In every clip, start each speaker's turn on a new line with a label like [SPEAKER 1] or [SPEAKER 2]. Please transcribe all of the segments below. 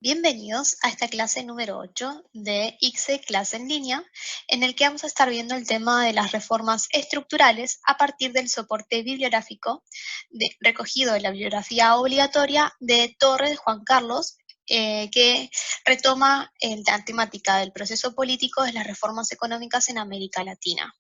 [SPEAKER 1] Bienvenidos a esta clase número 8 de ICSE Clase en Línea, en el que vamos a estar viendo el tema de las reformas estructurales a partir del soporte bibliográfico recogido en la bibliografía obligatoria de Torres Juan Carlos, que retoma la temática del proceso político de las reformas económicas en América Latina.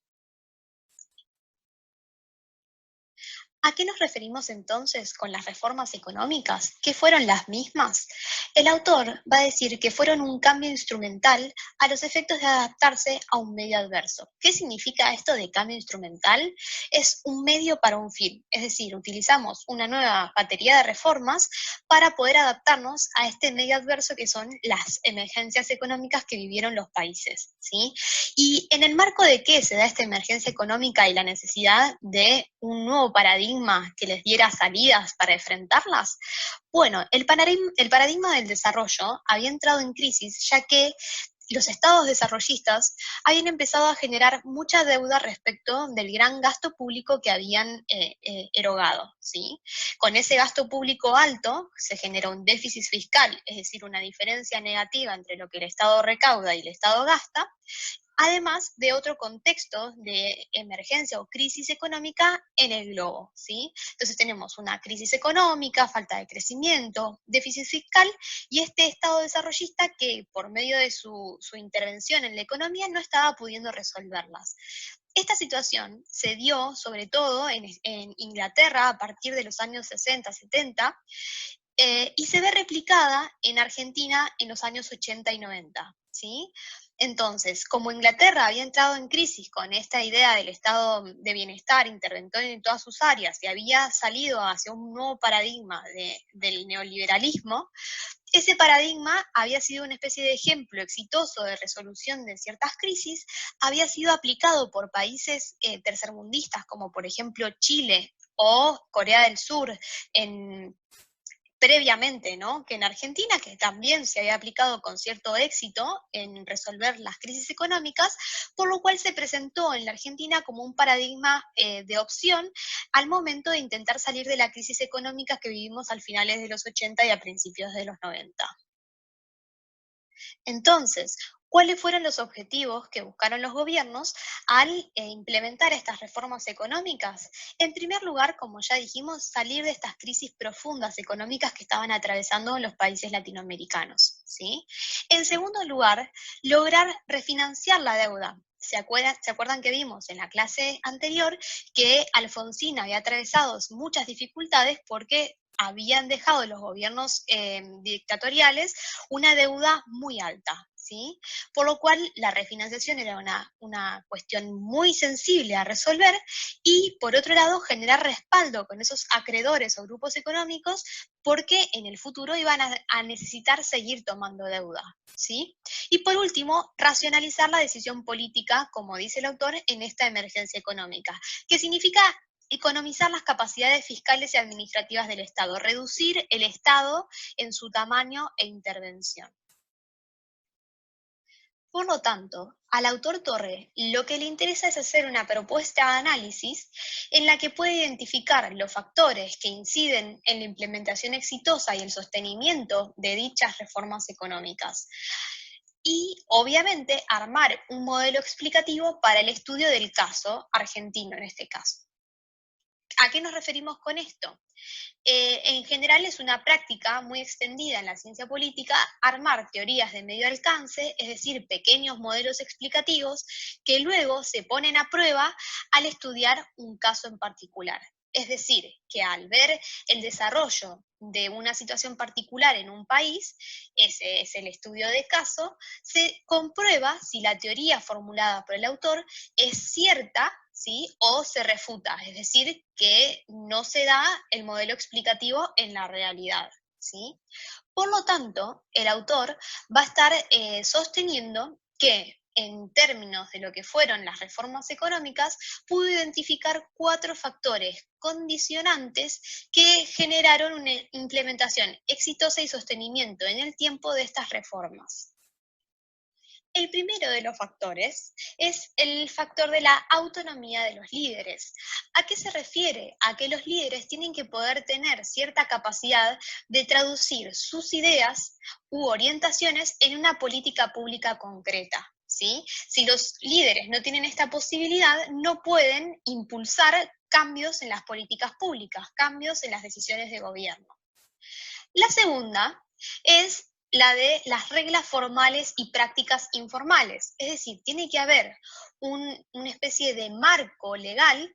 [SPEAKER 1] ¿A qué nos referimos entonces con las reformas económicas? ¿Qué fueron las mismas? El autor va a decir que fueron un cambio instrumental a los efectos de adaptarse a un medio adverso. ¿Qué significa esto de cambio instrumental? Es un medio para un fin, es decir, utilizamos una nueva batería de reformas para poder adaptarnos a este medio adverso que son las emergencias económicas que vivieron los países, ¿sí? Y en el marco de qué se da esta emergencia económica y la necesidad de un nuevo paradigma que les diera salidas para enfrentarlas. Bueno, el paradigma del desarrollo había entrado en crisis ya que los estados desarrollistas habían empezado a generar mucha deuda respecto del gran gasto público que habían erogado, ¿sí? Con ese gasto público alto se genera un déficit fiscal, es decir, una diferencia negativa entre lo que el Estado recauda y el Estado gasta, además de otro contexto de emergencia o crisis económica en el globo, ¿sí? Entonces tenemos una crisis económica, falta de crecimiento, déficit fiscal y este Estado desarrollista que por medio de su intervención en la economía no estaba pudiendo resolverlas. Esta situación se dio sobre todo en Inglaterra a partir de los años 60, 70, y se ve replicada en Argentina en los años 80 y 90, ¿sí? Entonces, como Inglaterra había entrado en crisis con esta idea del estado de bienestar interventor en todas sus áreas y había salido hacia un nuevo paradigma del neoliberalismo, ese paradigma había sido una especie de ejemplo exitoso de resolución de ciertas crisis, había sido aplicado por países tercermundistas como por ejemplo Chile o Corea del Sur en previamente, ¿no? Que en Argentina, que también se había aplicado con cierto éxito en resolver las crisis económicas, por lo cual se presentó en la Argentina como un paradigma de opción al momento de intentar salir de la crisis económica que vivimos al finales de los 80 y a principios de los 90. Entonces, ¿cuáles fueron los objetivos que buscaron los gobiernos al implementar estas reformas económicas? En primer lugar, como ya dijimos, salir de estas crisis profundas económicas que estaban atravesando los países latinoamericanos, ¿sí? En segundo lugar, lograr refinanciar la deuda. ¿Se acuerdan que vimos en la clase anterior que Alfonsín había atravesado muchas dificultades porque habían dejado los gobiernos dictatoriales una deuda muy alta, ¿sí? Por lo cual la refinanciación era una cuestión muy sensible a resolver y, por otro lado, generar respaldo con esos acreedores o grupos económicos porque en el futuro iban a necesitar seguir tomando deuda, ¿sí? Y por último, racionalizar la decisión política, como dice el autor, en esta emergencia económica, que significa economizar las capacidades fiscales y administrativas del Estado, reducir el Estado en su tamaño e intervención. Por lo tanto, al autor Torre lo que le interesa es hacer una propuesta de análisis en la que puede identificar los factores que inciden en la implementación exitosa y el sostenimiento de dichas reformas económicas. Y obviamente armar un modelo explicativo para el estudio del caso argentino en este caso. ¿A qué nos referimos con esto? En general es una práctica muy extendida en la ciencia política armar teorías de medio alcance, es decir, pequeños modelos explicativos que luego se ponen a prueba al estudiar un caso en particular. Es decir, que al ver el desarrollo de una situación particular en un país, ese es el estudio de caso, se comprueba si la teoría formulada por el autor es cierta, ¿sí? O se refuta, es decir, que no se da el modelo explicativo en la realidad, ¿sí? Por lo tanto, el autor va a estar sosteniendo que en términos de lo que fueron las reformas económicas, pudo identificar 4 factores condicionantes que generaron una implementación exitosa y sostenimiento en el tiempo de estas reformas. El primero de los factores es el factor de la autonomía de los líderes. ¿A qué se refiere? A que los líderes tienen que poder tener cierta capacidad de traducir sus ideas u orientaciones en una política pública concreta, ¿sí? Si los líderes no tienen esta posibilidad, no pueden impulsar cambios en las políticas públicas, cambios en las decisiones de gobierno. La segunda es la de las reglas formales y prácticas informales, es decir, tiene que haber una especie de marco legal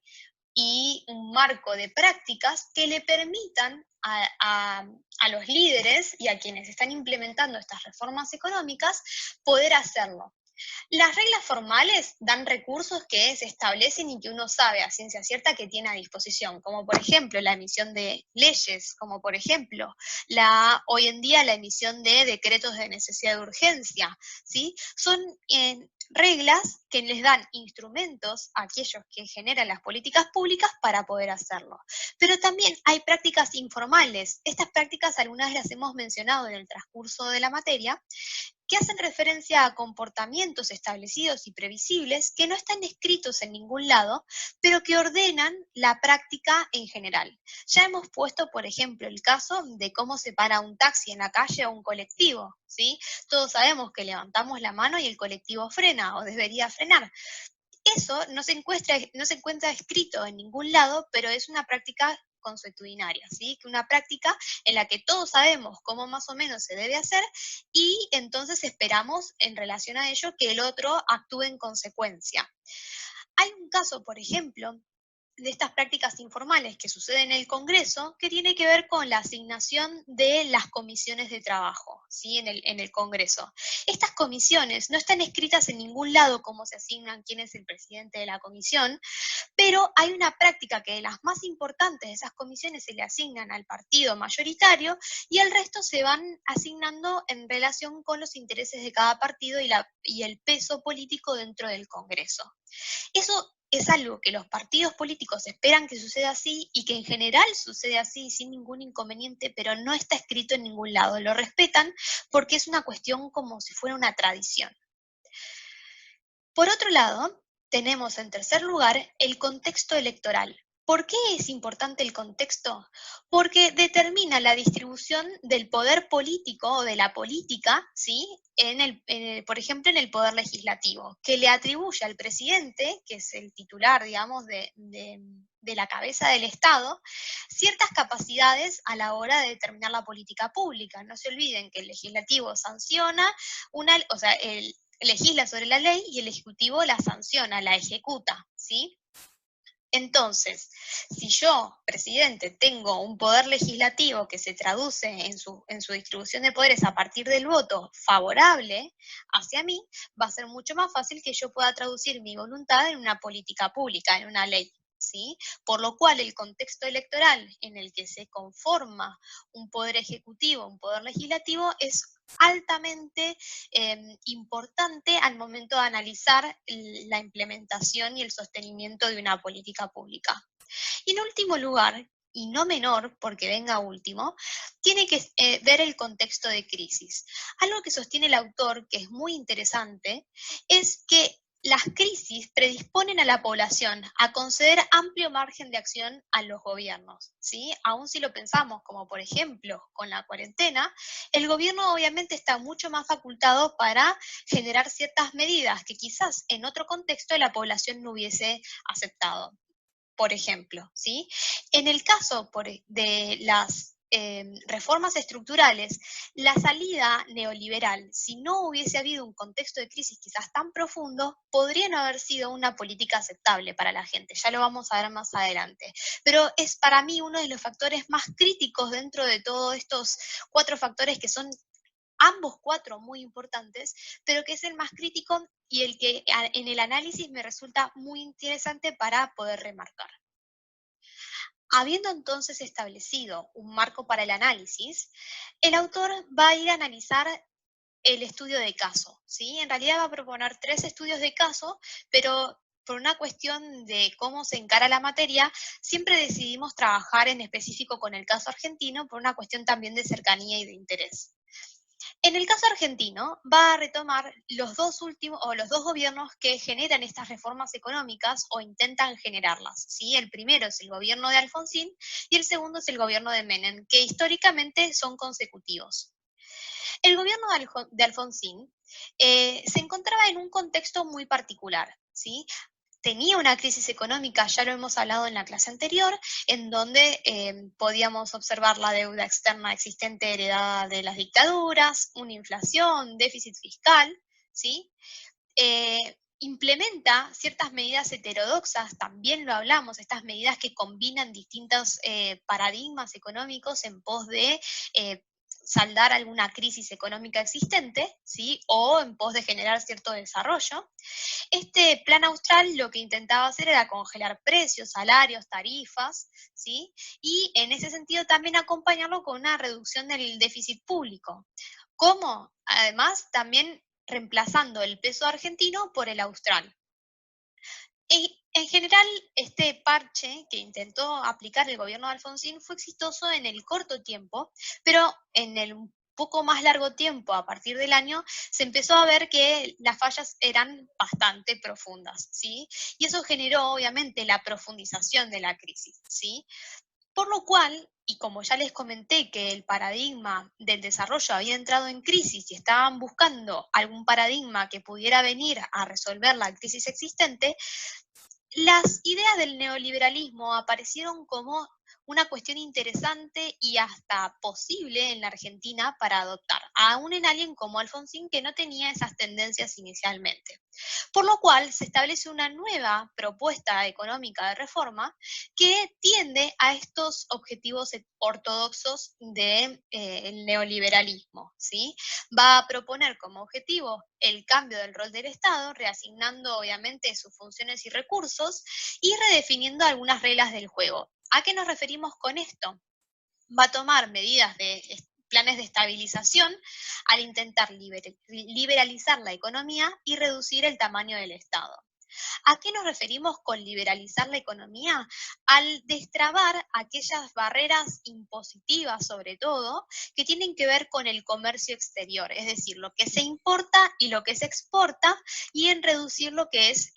[SPEAKER 1] y un marco de prácticas que le permitan a los líderes y a quienes están implementando estas reformas económicas poder hacerlo. Las reglas formales dan recursos que se establecen y que uno sabe a ciencia cierta que tiene a disposición, como por ejemplo la emisión de leyes, como por ejemplo hoy en día la emisión de decretos de necesidad de urgencia, ¿sí? Son reglas que les dan instrumentos a aquellos que generan las políticas públicas para poder hacerlo. Pero también hay prácticas informales. Estas prácticas algunas las hemos mencionado en el transcurso de la materia, que hacen referencia a comportamientos establecidos y previsibles que no están escritos en ningún lado, pero que ordenan la práctica en general. Ya hemos puesto, por ejemplo, el caso de cómo se para un taxi en la calle o un colectivo, ¿sí? Todos sabemos que levantamos la mano y el colectivo frena o debería frenar. Eso no se encuentra escrito en ningún lado, pero es una práctica consuetudinaria, ¿sí? Que una práctica en la que todos sabemos cómo más o menos se debe hacer y entonces esperamos en relación a ello que el otro actúe en consecuencia. Hay un caso, por ejemplo, de estas prácticas informales que suceden en el Congreso, que tiene que ver con la asignación de las comisiones de trabajo, ¿sí? En el Congreso. Estas comisiones no están escritas en ningún lado cómo se asignan, quién es el presidente de la comisión, pero hay una práctica que de las más importantes de esas comisiones se le asignan al partido mayoritario y el resto se van asignando en relación con los intereses de cada partido y el peso político dentro del Congreso. Eso es algo que los partidos políticos esperan que suceda así y que en general sucede así sin ningún inconveniente, pero no está escrito en ningún lado. Lo respetan porque es una cuestión como si fuera una tradición. Por otro lado, tenemos en tercer lugar el contexto electoral. ¿Por qué es importante el contexto? Porque determina la distribución del poder político o de la política, ¿sí? Por ejemplo, en el poder legislativo, que le atribuye al presidente, que es el titular, digamos, de la cabeza del Estado, ciertas capacidades a la hora de determinar la política pública. No se olviden que el legislativo sanciona o sea, legisla sobre la ley y el Ejecutivo la sanciona, la ejecuta, ¿sí? Entonces, si yo, presidente, tengo un poder legislativo que se traduce en su distribución de poderes a partir del voto favorable hacia mí, va a ser mucho más fácil que yo pueda traducir mi voluntad en una política pública, en una ley. ¿Sí? Por lo cual el contexto electoral en el que se conforma un poder ejecutivo, un poder legislativo, es altamente importante al momento de analizar la implementación y el sostenimiento de una política pública. Y en último lugar, y no menor, porque venga último, tiene que ver el contexto de crisis. Algo que sostiene el autor, que es muy interesante, es que las crisis predisponen a la población a conceder amplio margen de acción a los gobiernos, ¿sí? Aún si lo pensamos como, por ejemplo, con la cuarentena, el gobierno obviamente está mucho más facultado para generar ciertas medidas que quizás en otro contexto la población no hubiese aceptado, por ejemplo, ¿sí? En el caso de las reformas estructurales, la salida neoliberal, si no hubiese habido un contexto de crisis quizás tan profundo, podría no haber sido una política aceptable para la gente, ya lo vamos a ver más adelante. Pero es para mí uno de los factores más críticos dentro de todos estos 4 factores que son ambos 4 muy importantes, pero que es el más crítico y el que en el análisis me resulta muy interesante para poder remarcar. Habiendo entonces establecido un marco para el análisis, el autor va a ir a analizar el estudio de caso, ¿sí? En realidad va a proponer 3 estudios de caso, pero por una cuestión de cómo se encara la materia, siempre decidimos trabajar en específico con el caso argentino por una cuestión también de cercanía y de interés. En el caso argentino, va a retomar los dos últimos o los dos gobiernos que generan estas reformas económicas o intentan generarlas, ¿sí? El primero es el gobierno de Alfonsín y el segundo es el gobierno de Menem, que históricamente son consecutivos. El gobierno de Alfonsín se encontraba en un contexto muy particular, ¿sí? Tenía una crisis económica, ya lo hemos hablado en la clase anterior, en donde podíamos observar la deuda externa existente heredada de las dictaduras, una inflación, déficit fiscal, ¿sí? Implementa ciertas medidas heterodoxas, también lo hablamos, estas medidas que combinan distintos paradigmas económicos en pos de saldar alguna crisis económica existente, ¿sí? O en pos de generar cierto desarrollo. Este plan austral lo que intentaba hacer era congelar precios, salarios, tarifas, ¿sí? Y en ese sentido también acompañarlo con una reducción del déficit público. ¿Cómo? Además, también reemplazando el peso argentino por el austral. Y en general, este parche que intentó aplicar el gobierno de Alfonsín fue exitoso en el corto tiempo, pero en el un poco más largo tiempo, a partir del año, se empezó a ver que las fallas eran bastante profundas, ¿sí? Y eso generó, obviamente, la profundización de la crisis, ¿sí? Por lo cual, y como ya les comenté que el paradigma del desarrollo había entrado en crisis y estaban buscando algún paradigma que pudiera venir a resolver la crisis existente, las ideas del neoliberalismo aparecieron como una cuestión interesante y hasta posible en la Argentina para adoptar, aún en alguien como Alfonsín que no tenía esas tendencias inicialmente. Por lo cual se establece una nueva propuesta económica de reforma que tiende a estos objetivos ortodoxos del neoliberalismo, ¿sí? Va a proponer como objetivo el cambio del rol del Estado, reasignando obviamente sus funciones y recursos y redefiniendo algunas reglas del juego. ¿A qué nos referimos con esto? Va a tomar medidas de planes de estabilización al intentar liberalizar la economía y reducir el tamaño del Estado. ¿A qué nos referimos con liberalizar la economía? Al destrabar aquellas barreras impositivas, sobre todo, que tienen que ver con el comercio exterior, es decir, lo que se importa y lo que se exporta, y en reducir lo que es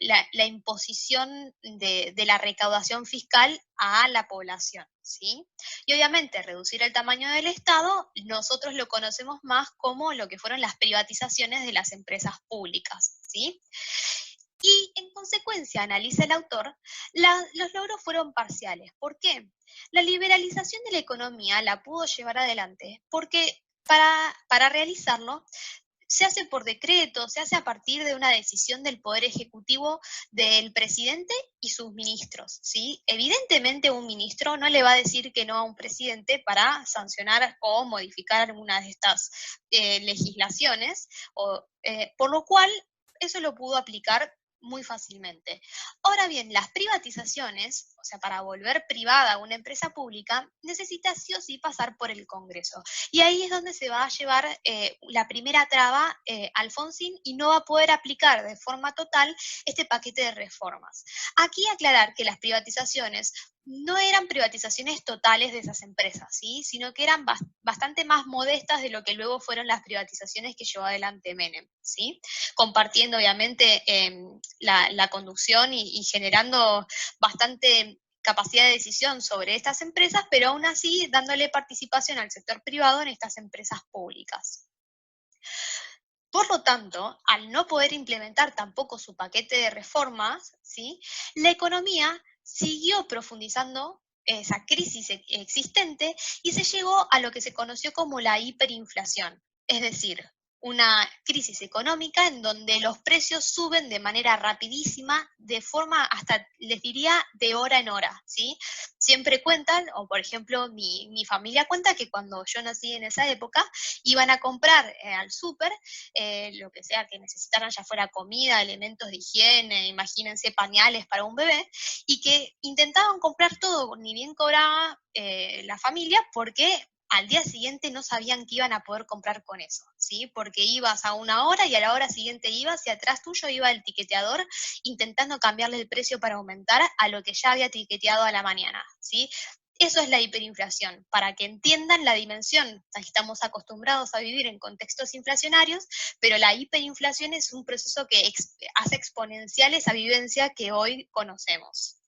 [SPEAKER 1] la imposición de la recaudación fiscal a la población, ¿sí? Y obviamente reducir el tamaño del Estado, nosotros lo conocemos más como lo que fueron las privatizaciones de las empresas públicas, ¿sí? Y en consecuencia, analiza el autor, los logros fueron parciales. ¿Por qué? La liberalización de la economía la pudo llevar adelante porque para realizarlo se hace por decreto, se hace a partir de una decisión del Poder Ejecutivo del presidente y sus ministros, ¿sí? Evidentemente un ministro no le va a decir que no a un presidente para sancionar o modificar alguna de estas legislaciones, por lo cual eso lo pudo aplicar muy fácilmente. Ahora bien, las privatizaciones, o sea, para volver privada una empresa pública, necesita sí o sí pasar por el Congreso. Y ahí es donde se va a llevar la primera traba Alfonsín y no va a poder aplicar de forma total este paquete de reformas. Aquí aclarar que las privatizaciones no eran privatizaciones totales de esas empresas, ¿sí? Sino que eran bastante más modestas de lo que luego fueron las privatizaciones que llevó adelante Menem, ¿sí? Compartiendo obviamente la conducción y generando bastante capacidad de decisión sobre estas empresas, pero aún así dándole participación al sector privado en estas empresas públicas. Por lo tanto, al no poder implementar tampoco su paquete de reformas, ¿sí? La economía siguió profundizando esa crisis existente y se llegó a lo que se conoció como la hiperinflación, es decir, una crisis económica en donde los precios suben de manera rapidísima, de forma hasta, les diría, de hora en hora, ¿sí? Siempre cuentan, o por ejemplo, mi familia cuenta que cuando yo nací en esa época, iban a comprar al súper lo que sea que necesitaran, ya fuera comida, elementos de higiene, imagínense pañales para un bebé, y que intentaban comprar todo, ni bien cobraba la familia, porque al día siguiente no sabían qué iban a poder comprar con eso, ¿sí? Porque ibas a una hora y a la hora siguiente ibas y atrás tuyo iba el tiqueteador intentando cambiarle el precio para aumentar a lo que ya había tiqueteado a la mañana, ¿sí? Eso es la hiperinflación, para que entiendan la dimensión. Estamos acostumbrados a vivir en contextos inflacionarios, pero la hiperinflación es un proceso que hace exponencial esa vivencia que hoy conocemos.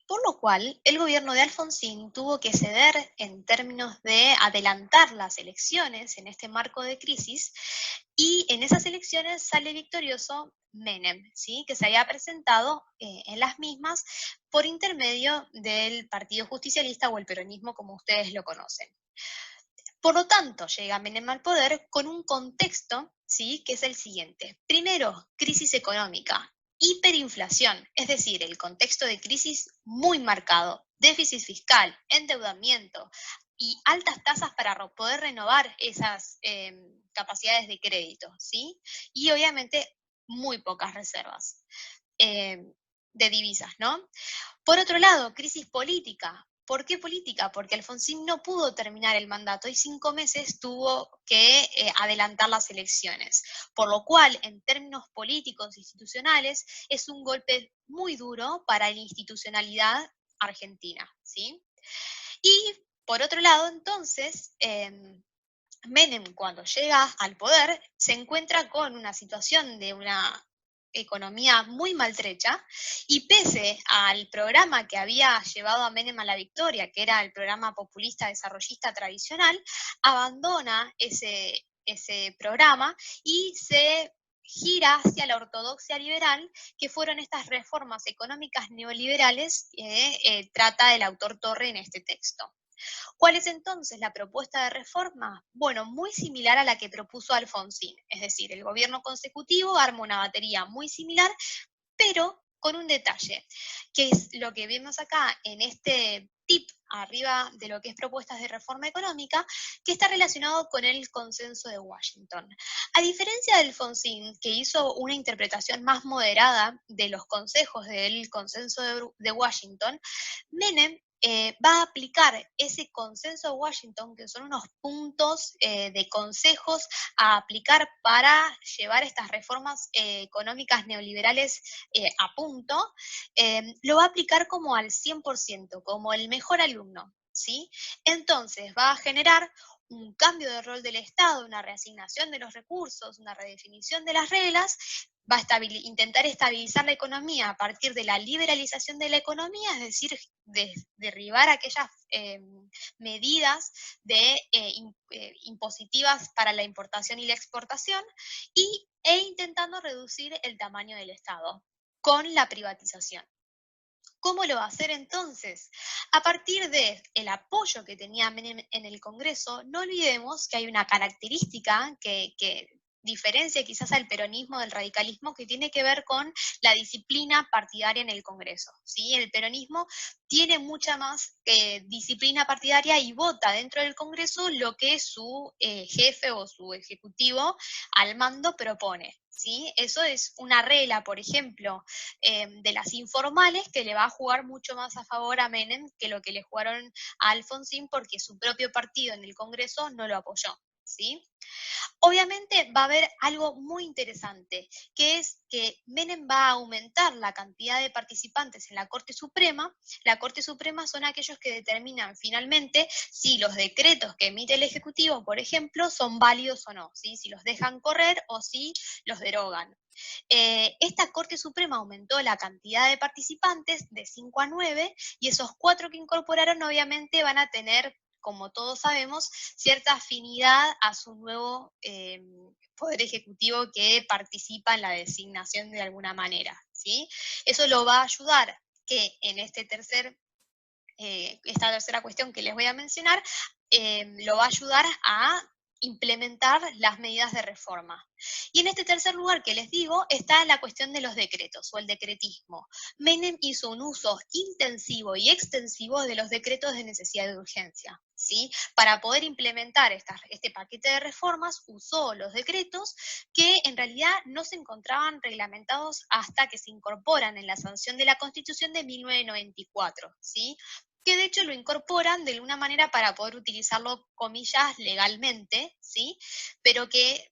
[SPEAKER 1] Por lo cual, el gobierno de Alfonsín tuvo que ceder en términos de adelantar las elecciones en este marco de crisis, y en esas elecciones sale victorioso Menem, ¿sí? Que se había presentado en las mismas por intermedio del Partido Justicialista o el peronismo, como ustedes lo conocen. Por lo tanto, llega Menem al poder con un contexto, ¿sí? Que es el siguiente. Primero, crisis económica, hiperinflación, es decir, el contexto de crisis muy marcado, déficit fiscal, endeudamiento y altas tasas para poder renovar esas capacidades de crédito, ¿sí? Y obviamente muy pocas reservas eh, de divisas, ¿no? Por otro lado, crisis política. ¿Por qué política? Porque Alfonsín no pudo terminar el mandato y 5 meses tuvo que adelantar las elecciones. Por lo cual, en términos políticos e institucionales, es un golpe muy duro para la institucionalidad argentina, ¿sí? Y por otro lado, entonces, Menem, cuando llega al poder, se encuentra con una situación de una economía muy maltrecha, y pese al programa que había llevado a Menem a la victoria, que era el programa populista desarrollista tradicional, abandona ese programa y se gira hacia la ortodoxia liberal, que fueron estas reformas económicas neoliberales que trata el autor Torre en este texto. ¿Cuál es entonces la propuesta de reforma? Bueno, muy similar a la que propuso Alfonsín, es decir, el gobierno consecutivo arma una batería muy similar, pero con un detalle, que es lo que vemos acá en este tip arriba de lo que es propuestas de reforma económica, que está relacionado con el consenso de Washington. A diferencia de Alfonsín, que hizo una interpretación más moderada de los consejos del consenso de Washington, Menem va a aplicar ese consenso de Washington, que son unos puntos de consejos a aplicar para llevar estas reformas económicas neoliberales a punto, lo va a aplicar como al 100%, como el mejor alumno, ¿sí? Entonces va a generar un cambio de rol del Estado, una reasignación de los recursos, una redefinición de las reglas, va a intentar estabilizar la economía a partir de la liberalización de la economía, es decir, derribar aquellas medidas impositivas para la importación y la exportación, e intentando reducir el tamaño del Estado con la privatización. ¿Cómo lo va a hacer entonces? A partir del apoyo que tenía Menem en el Congreso, no olvidemos que hay una característica que diferencia quizás al peronismo del radicalismo, que tiene que ver con la disciplina partidaria en el Congreso, ¿sí? El peronismo tiene mucha más disciplina partidaria y vota dentro del Congreso lo que su jefe o su ejecutivo al mando propone, ¿sí? Eso es una regla, por ejemplo, de las informales, que le va a jugar mucho más a favor a Menem que lo que le jugaron a Alfonsín, porque su propio partido en el Congreso no lo apoyó, ¿sí? Obviamente va a haber algo muy interesante, que es que Menem va a aumentar la cantidad de participantes en la Corte Suprema. La Corte Suprema son aquellos que determinan finalmente si los decretos que emite el Ejecutivo, por ejemplo, son válidos o no, ¿sí? Si los dejan correr o si los derogan. Esta Corte Suprema aumentó la cantidad de participantes de 5 a 9, y esos 4 que incorporaron obviamente van a tener, como todos sabemos, cierta afinidad a su nuevo poder ejecutivo que participa en la designación de alguna manera, ¿sí? Eso lo va a ayudar que en esta tercera cuestión que les voy a mencionar, lo va a ayudar a implementar las medidas de reforma. Y en este tercer lugar que les digo está la cuestión de los decretos o el decretismo. Menem hizo un uso intensivo y extensivo de los decretos de necesidad de urgencia, ¿sí? Para poder implementar este paquete de reformas, usó los decretos que en realidad no se encontraban reglamentados hasta que se incorporan en la sanción de la Constitución de 1994, ¿sí? Que de hecho lo incorporan de alguna manera para poder utilizarlo, comillas, legalmente, ¿sí? Pero que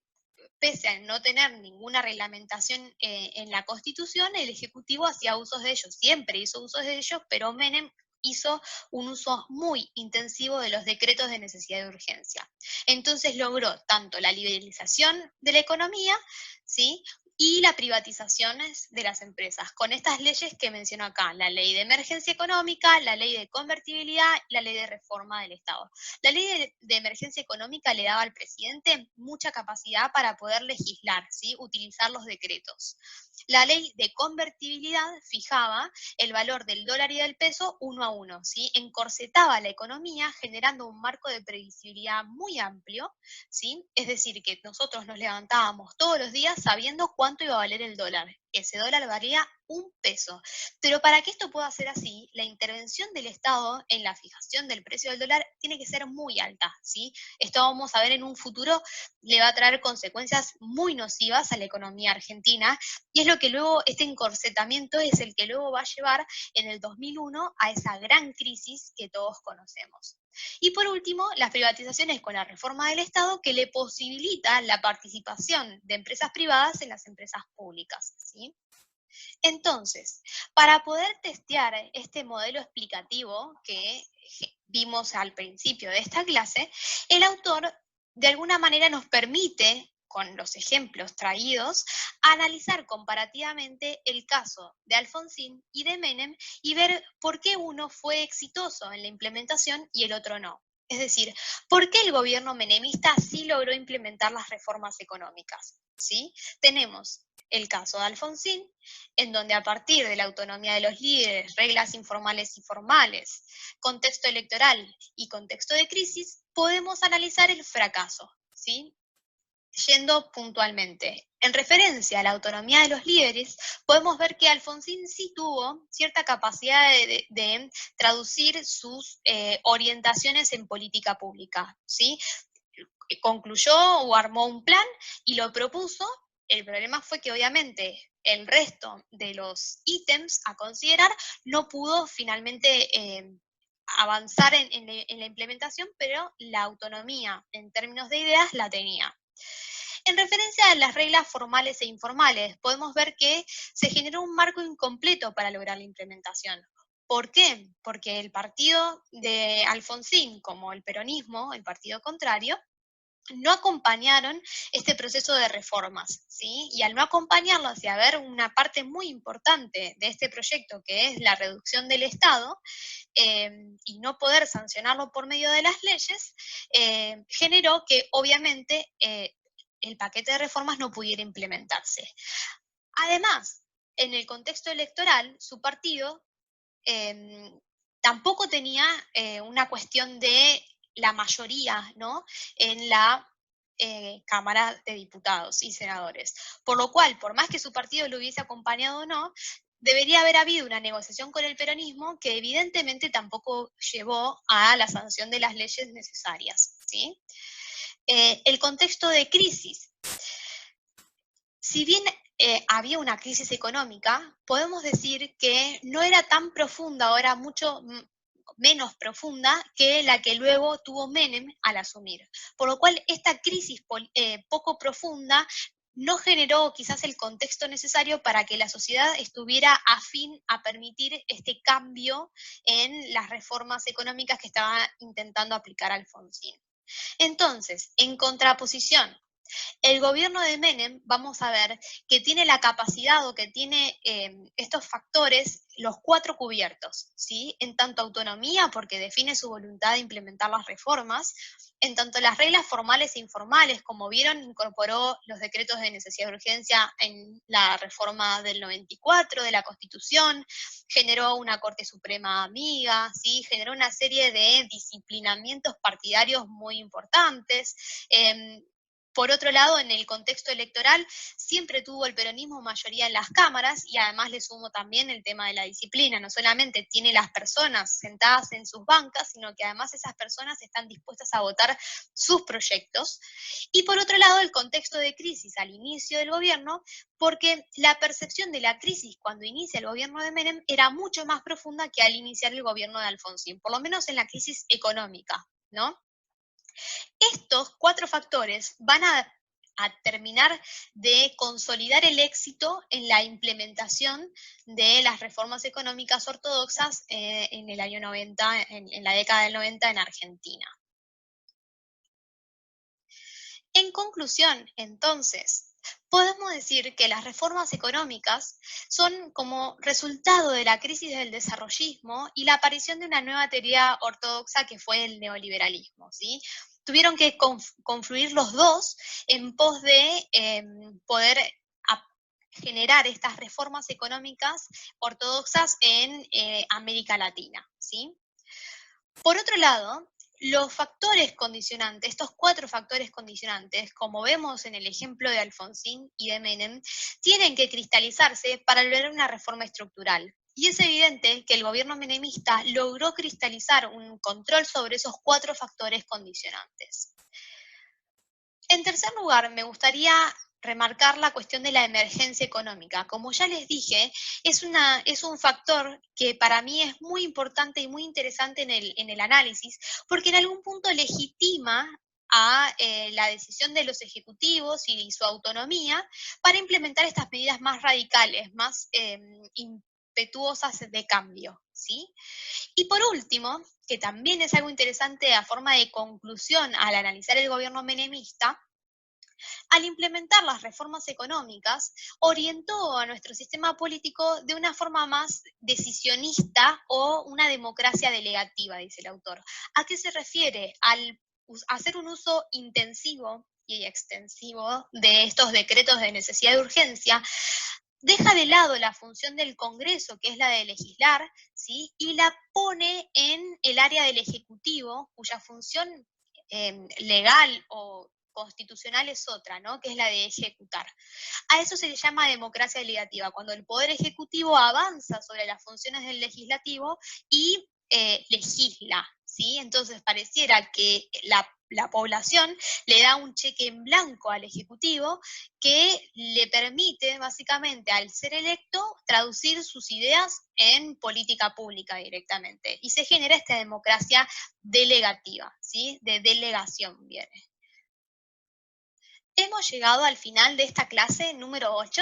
[SPEAKER 1] pese a no tener ninguna reglamentación en la Constitución, el Ejecutivo hacía usos de ellos, siempre hizo usos de ellos, pero Menem hizo un uso muy intensivo de los decretos de necesidad de urgencia. Entonces logró tanto la liberalización de la economía, ¿sí? y la privatización de las empresas, con estas leyes que menciono acá, la ley de emergencia económica, la ley de convertibilidad, la ley de reforma del Estado. La ley de emergencia económica le daba al presidente mucha capacidad para poder legislar, ¿sí? Utilizar los decretos. La ley de convertibilidad fijaba el valor del dólar y del peso uno a uno, ¿sí? Encorsetaba la economía generando un marco de previsibilidad muy amplio, ¿sí? Es decir, que nosotros nos levantábamos todos los días sabiendo cuánto iba a valer el dólar. Ese dólar valía un peso. Pero para que esto pueda ser así, la intervención del Estado en la fijación del precio del dólar tiene que ser muy alta, ¿sí? Esto vamos a ver en un futuro, le va a traer consecuencias muy nocivas a la economía argentina y es lo que luego, este encorsetamiento es el que luego va a llevar en el 2001 a esa gran crisis que todos conocemos. Y por último, las privatizaciones con la reforma del Estado que le posibilita la participación de empresas privadas en las empresas públicas, ¿sí? Entonces, para poder testear este modelo explicativo que vimos al principio de esta clase, el autor de alguna manera nos permite, con los ejemplos traídos, analizar comparativamente el caso de Alfonsín y de Menem y ver por qué uno fue exitoso en la implementación y el otro no. Es decir, ¿por qué el gobierno menemista sí logró implementar las reformas económicas? ¿Sí? Tenemos el caso de Alfonsín, en donde a partir de la autonomía de los líderes, reglas informales y formales, contexto electoral y contexto de crisis, podemos analizar el fracaso, ¿sí? Yendo puntualmente. En referencia a la autonomía de los líderes, podemos ver que Alfonsín sí tuvo cierta capacidad de traducir sus orientaciones en política pública, ¿sí? Concluyó o armó un plan y lo propuso. El problema fue que obviamente el resto de los ítems a considerar no pudo finalmente avanzar en la implementación, pero la autonomía en términos de ideas la tenía. En referencia a las reglas formales e informales, podemos ver que se generó un marco incompleto para lograr la implementación. ¿Por qué? Porque el partido de Alfonsín, como el peronismo, el partido contrario, no acompañaron este proceso de reformas, ¿sí? Y al no acompañarlos y haber una parte muy importante de este proyecto, que es la reducción del Estado, y no poder sancionarlo por medio de las leyes, generó que obviamente el paquete de reformas no pudiera implementarse. Además, en el contexto electoral, su partido tampoco tenía una cuestión de la mayoría, ¿no? En la Cámara de Diputados y Senadores. Por lo cual, por más que su partido lo hubiese acompañado o no, debería haber habido una negociación con el peronismo que evidentemente tampoco llevó a la sanción de las leyes necesarias, ¿sí? El contexto de crisis. Si bien había una crisis económica, podemos decir que no era tan profunda, o era mucho menos profunda que la que luego tuvo Menem al asumir. Por lo cual, esta crisis poco profunda no generó quizás el contexto necesario para que la sociedad estuviera afín a permitir este cambio en las reformas económicas que estaba intentando aplicar Alfonsín. Entonces, en contraposición, el gobierno de Menem, vamos a ver que tiene la capacidad o que tiene estos factores, los cuatro cubiertos, ¿sí? En tanto autonomía, porque define su voluntad de implementar las reformas, en tanto las reglas formales e informales, como vieron, incorporó los decretos de necesidad de urgencia en la reforma del 94 de la Constitución, generó una Corte Suprema amiga, ¿sí? Generó una serie de disciplinamientos partidarios muy importantes. Por otro lado, en el contexto electoral, siempre tuvo el peronismo mayoría en las cámaras y además le sumo también el tema de la disciplina. No solamente tiene las personas sentadas en sus bancas, sino que además esas personas están dispuestas a votar sus proyectos. Y por otro lado, el contexto de crisis al inicio del gobierno, porque la percepción de la crisis cuando inicia el gobierno de Menem era mucho más profunda que al iniciar el gobierno de Alfonsín, por lo menos en la crisis económica, ¿no? Estos cuatro factores van a terminar de consolidar el éxito en la implementación de las reformas económicas ortodoxas en el año 90, en la década del 90 en Argentina. En conclusión, entonces, Podemos decir que las reformas económicas son como resultado de la crisis del desarrollismo y la aparición de una nueva teoría ortodoxa que fue el neoliberalismo, ¿sí? Tuvieron que confluir los dos en pos de poder generar estas reformas económicas ortodoxas en América Latina, ¿sí? Por otro lado, los factores condicionantes, estos 4 factores condicionantes, como vemos en el ejemplo de Alfonsín y de Menem, tienen que cristalizarse para lograr una reforma estructural. Y es evidente que el gobierno menemista logró cristalizar un control sobre esos 4 factores condicionantes. En tercer lugar, me gustaría remarcar la cuestión de la emergencia económica. Como ya les dije, es un factor que para mí es muy importante y muy interesante en el análisis, porque en algún punto legitima a la decisión de los ejecutivos y su autonomía para implementar estas medidas más radicales, más impetuosas de cambio, ¿sí? Y por último, que también es algo interesante a forma de conclusión al analizar el gobierno menemista, al implementar las reformas económicas, orientó a nuestro sistema político de una forma más decisionista o una democracia delegativa, dice el autor. ¿A qué se refiere? Al hacer un uso intensivo y extensivo de estos decretos de necesidad de urgencia, deja de lado la función del Congreso, que es la de legislar, ¿sí? Y la pone en el área del Ejecutivo, cuya función legal o constitucional es otra, ¿no? Que es la de ejecutar. A eso se le llama democracia delegativa, cuando el Poder Ejecutivo avanza sobre las funciones del Legislativo y legisla, ¿sí? Entonces pareciera que la población le da un cheque en blanco al Ejecutivo que le permite básicamente al ser electo traducir sus ideas en política pública directamente. Y se genera esta democracia delegativa, ¿sí? De delegación viene. Hemos llegado al final de esta clase número 8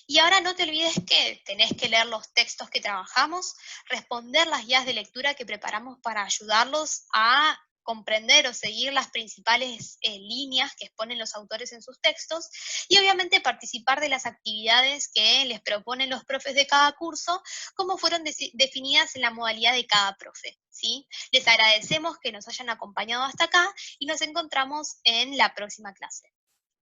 [SPEAKER 1] y ahora no te olvides que tenés que leer los textos que trabajamos, responder las guías de lectura que preparamos para ayudarlos a comprender o seguir las principales líneas que exponen los autores en sus textos y obviamente participar de las actividades que les proponen los profes de cada curso, como fueron definidas en la modalidad de cada profe, ¿sí? Les agradecemos que nos hayan acompañado hasta acá y nos encontramos en la próxima clase.